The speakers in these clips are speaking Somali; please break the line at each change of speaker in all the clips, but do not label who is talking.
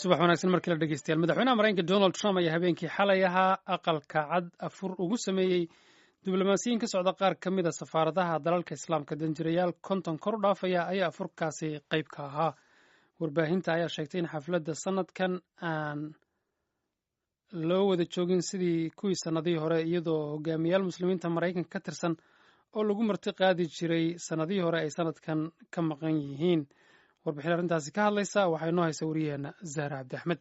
subax wanaagsan markii la dhegeystayaal madaxweynaha maraykanka Donald Trump ayaa habeenkii xalay ahaa aqalka cad afur ugu sameeyey diblomaasiyiin ka socda qaar ka mid a safaaradaha dalalka islaamka danjirayaal konton kor u dhaafaya ayaa afurkaasi qayb ka ahaa warbaahinta ayaa sheegtay in xafladda sanadkan aan loo wada joogin sidii kuwii sanadihii hore iyadoo hogaamiyaal muslimiinta maraykanka ka tirsan oo lagu marti qaadi jiray sanadihii hore ay sanadkan ka maqan yihiin warbixin arrintaasi ka hadlaysa waxaa inoo haysa wariyaheena Zahra Cabdi Axmed.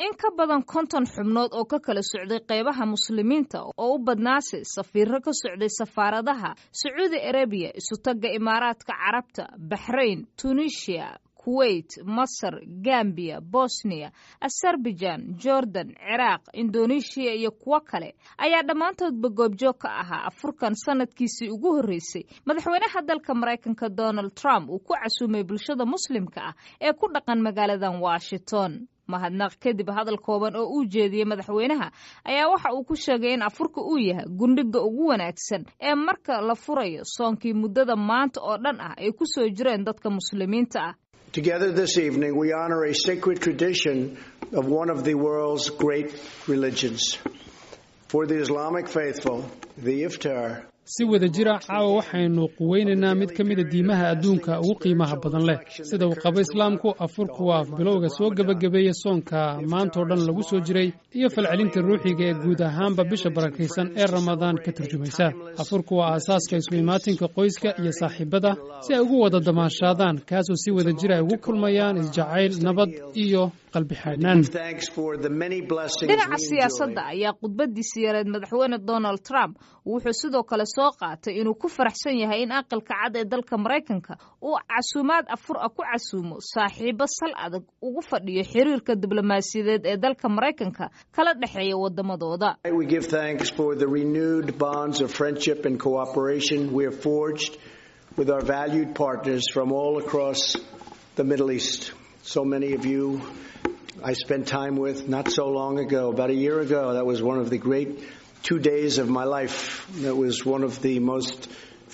in ka badan 50 xubnood oo ka kala socday qaybaha muslimiinta oo u badnaasay safiirro ka socday safaaradaha Sacuudi Arabiya, Isutaga Imaaraadka Carabta, Bahrain, Tunisia, Kuwait, Masar, Gambia, Bosnia, Azerbaijan, Jordan, Iraq, Indonesia iyo kuwa kale ayaa dhammaantoodba goobjoog ka ahaa afurkan sanadkiisii ugu horreysay madaxweynaha dalka Maraykanka Donald Trump uu ku casuumay bulshada muslimka ah ee ku dhaqan magaaladan Washington. mahadnaq kadib hadal kooban oo uu jeediyey madaxweynaha ayaa waxa uu ku sheegay in afurka uu yahay gundhiga ugu wanaagsan ee marka la furayo soonkii muddada maanta oo dhan ah ay ku soo jireen dadka muslimiinta ah.
Together this evening, we honor a sacred tradition of one of the world's great religions. For the Islamic faithful, the iftar.
si wada jira caawa waxaynu quweynaynaa mid ka mid a diimaha adduunka ugu qiimaha badan leh sida uu qabo islaamku afurku waa bilowga soo gabagabeeya soonka maanta oo dhan lagu soo jiray iyo falcelinta ruuxiga ee guud ahaanba bisha barakaysan ee ramadaan ka turjumaysa afurku waa aasaaska isu imaatinka qoyska iyo saaxiibada si ay ugu wada damaashaadaan kaasoo si wada jira ay ugu kulmayaan isjacayl nabad iyo qalbi xaadnaan.
dhinaca siyaasadda ayaa khudbadiisa yareed madaxweyne Donald Trump wuxuu sidoo kale soo qaatay inuu ku faraxsan yahay in aqalka cad ee dalka Maraykanka uu casuumaad afur ah ku casuumo saaxiibo sal adag ugu fadhiyo xiriirka diblomaasiyadeed ee dalka Maraykanka kala dhaxeeya wadamadooda.
We give thanks for the renewed bonds of friendship and cooperation we have forged with our valued partners from all across the Middle East. So many of you I spent time with not so long ago, about a year ago. That was one of the great 2 days of my life. That was one of the most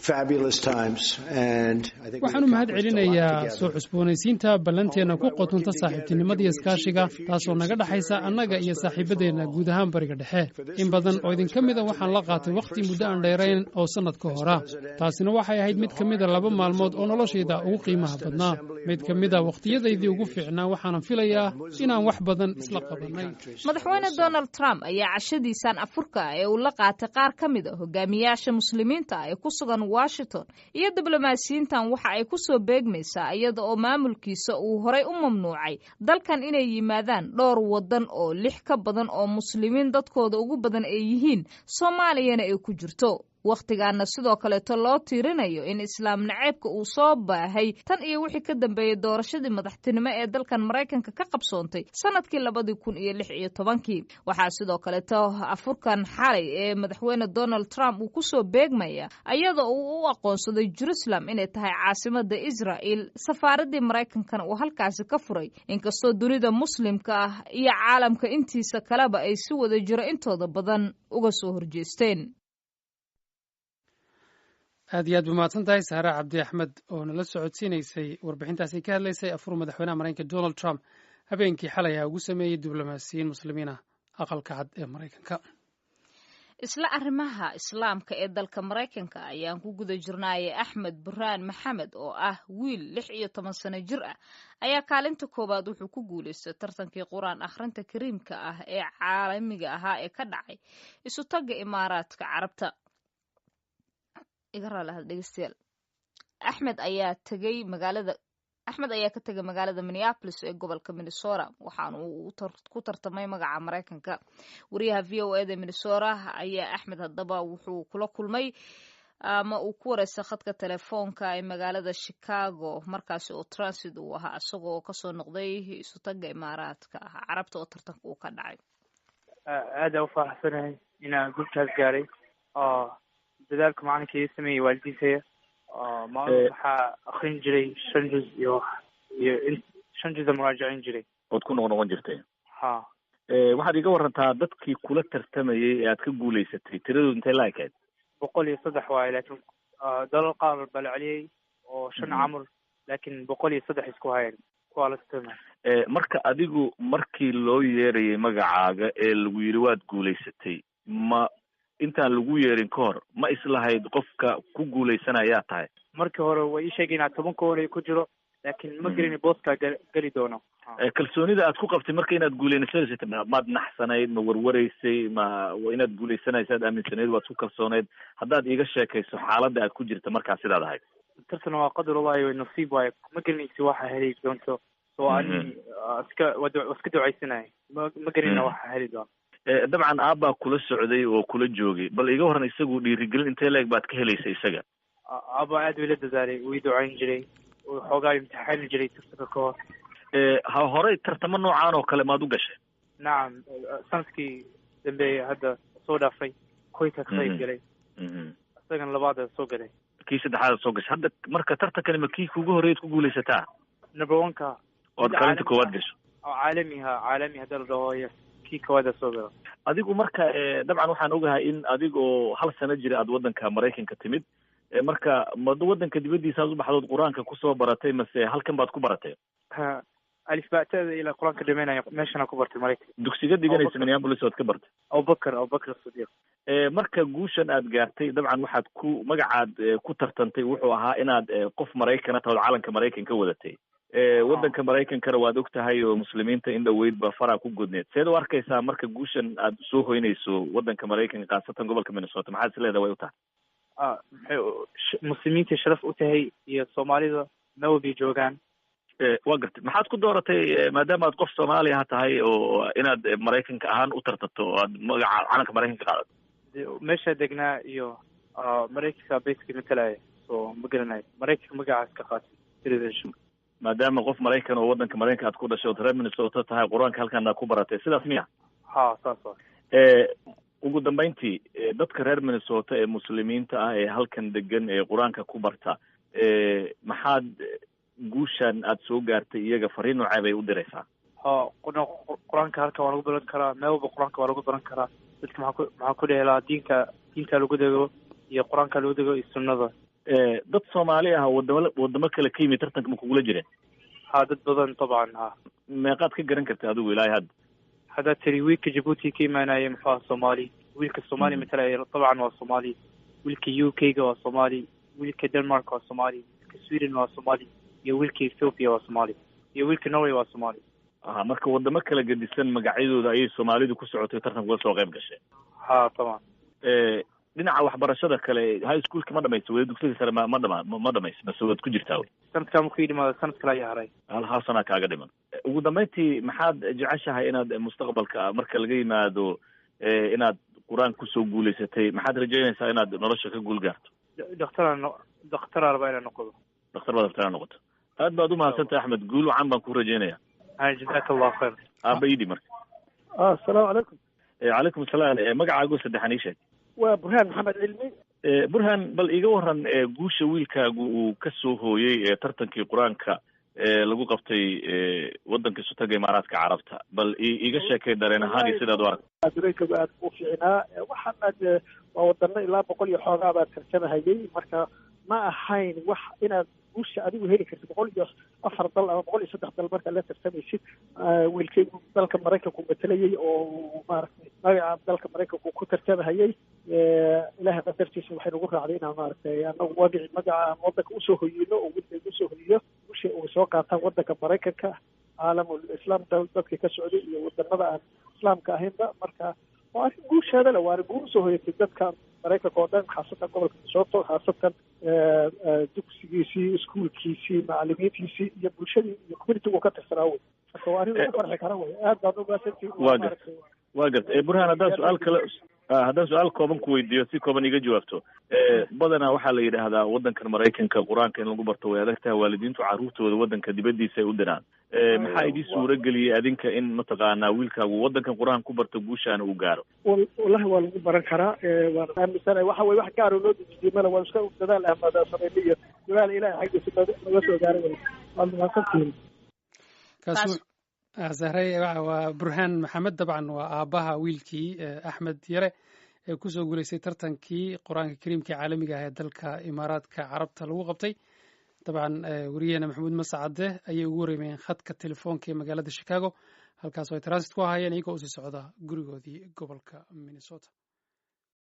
fabulous times, and I think
waxaanu mahad celinayaa soo cusboonaysiinta ballanteena ku qotonta saaxiibtinimada iyo iskaashiga taasoo naga dhaxaysa annaga iyo saaxiibadeena guud ahaan bariga dhexe in badan oo idin ka mid a waxaan la qaatay waqti muddo aan dheerayn oo sanad ka hora taasina waxay ahayd mid ka mid a 2 maalmood oo noloshayda ugu qiimaha badnaa mid ka mid a waqtiyadaydii ugu fiicnaa waxaan filayaa inaan wax badan isla qabanay.
madaxweyne Donald Trump ayaa cashadiisan afurka ee uu la qaatay qaar ka mid ah hogaamiyaasha muslimiinta ee ku sugan Washington iyo diblomaasiyiintan waxa ay ku soo beegmaysaa iyada oo maamulkiisa uu horay u mamnuucay dalkan inay yimaadaan dhowr wadan oo 6 ka badan oo muslimiin dadkooda ugu badan ay yihiin Soomaaliyana ay ku jirto. waqtigaana sidoo kale loo tiirinayo in islaam naceebka uu soo baahay tan iyo wixii ka dambeeyay doorashadii madaxtinimo ee dalkan Maraykanka ka qabsoontay sanadkii 2016 waxaa sidoo kale afurkan xalay ee madaxweyne Donald Trump uu ku soo beegmaya iyadoo uu u aqoonsaday Jerusalem inay tahay caasimadda Israel safaaradii Maraykankana uu halkaasi ka furay inkastoo dunida muslimka ah iyo caalamka intiisa kaleba ay si wada jiro intooda badan uga soo horjeesteen.
aad iyo aad buu mahadsan tahay Sahra Cabdi Axmed oo nala socodsiinaysay warbixintaasi ka hadlaysay afur madaxweynaha Maraykanka Donald Trump habeenkii xalay ahaa ugu sameeyey diblomaasiyiin muslimiin ah aqalka cad ee Maraykanka.
isla arrimaha islaamka ee dalka Maraykanka ayaan ku guda jirnay Axmed Burhaan Maxamed oo ah wiil 16 sano jir ah ayaa kaalinta koobaad wuxuu ku guuleystay tartankii Quraan akhrinta Kariimka ah ee caalamiga ah ee ka dhacay Isutaga Imaaraadka Carabta. Axmed ayaa ka tagay magaalada Minneapolis ee gobolka Minnesota waxaana uu ku tartamay magaca Maraykanka. wariyaha VOA da Minnesota ayaa Axmed hadaba wuxuu kula kulmay ama uu ku wareysay khadka telefoonka ee magaalada Chicago markaas oo transit uu ahaa asagoo ka soo noqday Isutaga Imaaraadka Carabta oo tartanka uu ka dhacay.
aad u faraxsanahay inaan gurtaas gaaray dadaalka macalinka sameeyay waalidkiisa waxaa akhrin jiray 5 juz iyo 5 juz muraajacin jiray
ood ku noqon jirtay.
ha
waxaad iga warantaa dadkii kula tartamayay ee aad ka guuleysatay tiradooda intee la ekayd?
103 waaye laakiin dalal qaar baa la celiyay oo 5 camur laakiin 103 isku hayeen kuwa la tartamay.
marka adigu markii loo yeerayay magacaaga ee lagu yidhi waad guulaysatay ma intaan lagu yeerin ka hor ma islahayd qofka ku guulaysanayaa tahay?
markii hore way ii sheegeen inaad 10 hore ku jiro laakiin ma gelin booska gali doono.
kalsoonida aad ku qabtay marka inaad guulaysatay maad naxsanayd ma warwaraysay ma inaad guulaysanaysaad aaminsanayd waad ku kalsoonayd haddaad iiga sheekayso xaaladda aad ku jirta markaa sidaad ahayd?
tartan waa qadar wallahi way nasiib waay ma gelinaysi waxa heli doonto soo ani iska ducaysanay ma gelina waxa heli doonto.
dabcan aabaa kula socday oo kula joogay bal iga horan isagu dhiirigelin intee leeg baad ka helaysa isaga?
aabaa aad wila dadaalay wii ducayn jiray xoogaa imtixaan jiray tartanka ka hor.
horey tartamo noocaan oo kale maad u gashay?
nacam sanadkii dambe hadda soo dhaafay koyka ka qayb galay isagan labaad soo galay
kii saddexaad soo gashay hadda marka tartankani ma kii kugu horeyd ku guulaysataa?
number 1ka
ood kaalinta koowaad gasho
caalami hadda la dhaho kii koowaad soo galo.
adigu marka dabcan waxaan ogahay in adigoo hal sano jira aad waddanka Maraykanka timid marka ma waddanka dibadiisa aad u baxdood quraanka kusoo baratay mase halkan baad ku baratay?
alif baatada ila quraanka dhameynaya meeshana ku bartay Maraykanka.
dugsiga dhiganaysa Minneapolis ood ka bartay?
Abubakar Sadiq.
marka guushan aad gaartay dabcan waxaad ku magacaad ku tartantay wuxuu ahaa inaad qof Maraykan tahay calanka Maraykanka wadatay. waddanka Maraykankana waad ogtahay oo muslimiinta in dhaweyd ba fara ku gudneed. seed u arkaysaa marka guushan aad soo hoynayso waddanka Maraykanka qaasatan gobolka Minnesota maxaad isleedahay way u tahay?
muslimiinta sharaf u tahay iyo Soomaalida nawbi joogaan.
waa gartay maxaad ku dooratay maadaama aad qof Soomaali ah tahay oo inaad Maraykanka ahaan u tartato oo aad magaca calanka Maraykanka qaadato?
meesha degnaa iyo Maraykanka bayska matalaya soo ma garanayo Maraykanka magacaas ka qaatay citizenship.
maadaama qof Maraykan oo waddanka Maraykanka aad ku dhashay oo reer Minnesota tahay quraanka halkan aad ku baratay sidaas miya?
saas waa.
ugu dambeyntii dadka reer Minnesota ee muslimiinta ah ee halkan degan ee quraanka ku barta maxaad guushan aad soo gaartay iyaga fariin noocee bay u diraysaa?
quraanka halkan waa lagu baran karaa meelba quraanka waa lagu baran karaa dadka maxaa ku dheelaa diinta lagu dego iyo quraanka lagu dego iyo sunnada.
dad Soomaali ah wadamo kale ka yimid tartanka ma kugula jireen?
dad badan طبعا.
meeqaad ka garan kartay adigu ilaahay
hadda tiri wiilka Djibouti ka imaanaya maxaa Soomaali wiilka Soomaali matalaya طبعا waa Soomaali wiilka UK ga waa Soomaali wiilka Denmark waa Soomaali wiilka Sweden waa Soomaali iyo wiilka Ethiopia waa Soomaali iyo wiilka Norway waa Soomaali.
marka wadamo kala gedisan magacyadooda ayay Soomaalidu ku socotay tartanka uga soo qayb gashay?
طبعا.
dhinaca waxbarashada kale high schoolka ma dhamayso weli dugsiga sare ma dhamayso bas waad ku jirtaa wey?
sanadka ma ku yimaado sanad kale ayaa haray.
hal sana kaaga dhiman. ugu dambeyntii maxaad jeceshahay inaad mustaqbalka marka laga yimaado inaad quraan kusoo guulaysatay maxaad rajaynaysaa inaad nolosha ka guul gaarto?
dhakhtar arba inaan noqdo.
dhakhtar baad rabtaa inaad noqoto. aad baad u mahadsantahay Axmed guul wacan baan ku rajaynaya.
jazaaka Allah khayr.
aaba yidhi marka.
assalaamu calaykum.
calaykum asalaam. magacaagu saddexan ii sheeg.
waa Burhaan Maxamed Cilmi.
Burhaan bal iga waran guusha wiilkaagu uu ka soo hooyay tartankii quraanka lagu qabtay waddanka Sutaga Imaaraadka Carabta bal iga sheekay dareen ahaan iyo sidaad u aragtay.
dareenka aad u fiicnaa waxaan waa wadano ilaa 100 iyo xoogaa baa tartamahayay marka ma ahayn wax inaad guusha adigu heli kartid 104 dal ama 103 dal marka la tartamaysid. wiilkaygu dalka Maraykanka ku matalayay oo maaragtay magaca dalka Maraykanka ku tartamahayay ilaahay qadartiisa waxay nagu raacday inaan maaragtay anagu magaca waddanka u soo hoyino oo wiilkaygu soo hoyiyo guusha uu soo qaataan waddanka Maraykanka caalamul islaam dadka ka socday iyo wadanada aan islaamka ahaynba marka waa guusheeda la waa guul soo hoyatay dadka Maraykanka oo dhan khaasatan gobolka Minnesota khaasatan dugsigiisii iskuulkiisii macallimiintiisii iyo bulshadii iyo community-gu ka tirsanaa wey marka waa arrin lagu farxi kara wey aad baad u mahadsantihiin.
waa gartay Burhaan haddaan su-aal kooban ku weydiiyo si kooban iga jawaabto badanaa waxaa la yidhaahdaa waddankan Maraykanka quraanka in lagu barto way adag tahay waalidiintu carruurtooda waddanka dibadiisa ay u diraan maxaa idin suura geliyay adinka in mataqaanaa wiilkaagu waddankan quraan ku barto guushaana uu gaaro?
wallahi waa lagu baran karaa waan aaminsanahay waxa weye wax gaaro loo dejiyey mala waa iska dadaal ahmada sameeyay iyo dadaal ilaahay xaggiisa naga soo gaaray waa mahadsantihiin.
zahray waa Burhaan Maxamed dabcan waa aabaha wiilkii Axmed Yare ee kusoo guulaystay tartankii quraanka kariimka caalamiga ah ee dalka Imaaraadka Carabta lagu qabtay dabcan wariyaheena maxamuud mascade ayay ugu wareemayeen khadka telefoonka ee magaalada chicago halkaas oo ay transit ku ahaayeen iyagoo usii socda gurigoodii gobolka minnesota.